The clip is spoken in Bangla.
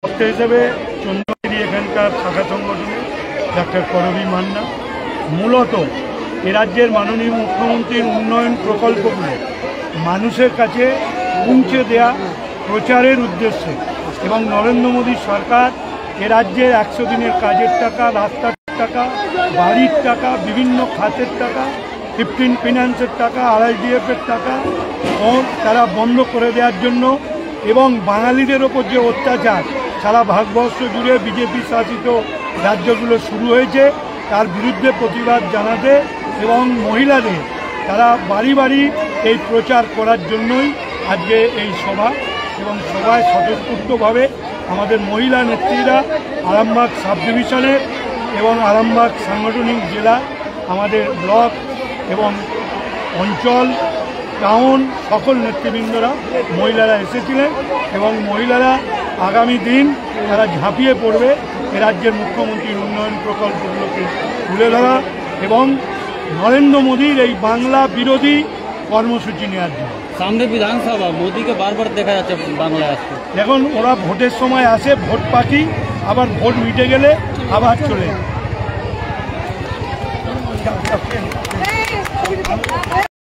হিসেবে চন্দ্রগিরি এখানকার শাখা সংগঠনে ডাক্তার করবী মান্না মূলত এ রাজ্যের মাননীয় মুখ্যমন্ত্রীর উন্নয়ন প্রকল্পগুলো মানুষের কাছে পৌঁছে দেয়া প্রচারের উদ্দেশ্যে এবং নরেন্দ্র মোদী সরকার এ রাজ্যের 100 দিনের কাজের টাকা, রাস্তার টাকা, বাড়ির টাকা, বিভিন্ন খাতের টাকা, 15 ফিন্যান্সের টাকা, RIDF-এর টাকা তারা বন্ধ করে দেওয়ার জন্য এবং বাঙালিদের ওপর যে অত্যাচার সারা ভারতবর্ষ জুড়ে বিজেপি শাসিত রাজ্যগুলো শুরু হয়েছে তার বিরুদ্ধে প্রতিবাদ জানাতে এবং মহিলাদের তারা বাড়ি বাড়ি এই প্রচার করার জন্যই আজকে এই সভা এবং সভায় স্বতঃস্ফূর্তভাবে আমাদের মহিলা নেত্রীরা আরামবাগ সাব ডিভিশনের এবং আরামবাগ সাংগঠনিক জেলা আমাদের ব্লক এবং অঞ্চল টাউন সকল নেতৃবৃন্দরা মহিলারা এসেছিলেন এবং মহিলারা আগামী দিন তারা ঝাঁপিয়ে পড়বে এ রাজ্যের মুখ্যমন্ত্রীর উন্নয়ন প্রকল্পগুলোকে তুলে ধরা এবং নরেন্দ্র মোদীর এই বাংলা বিরোধী কর্মসূচি নেওয়ার জন্য। সামনে বিধানসভা, মোদীকে বারবার দেখা যাচ্ছে বাংলায় আসতে। এখন ওরা ভোটের সময় আসে, ভোট পাখি, আবার ভোট মিটে গেলে আবার চলে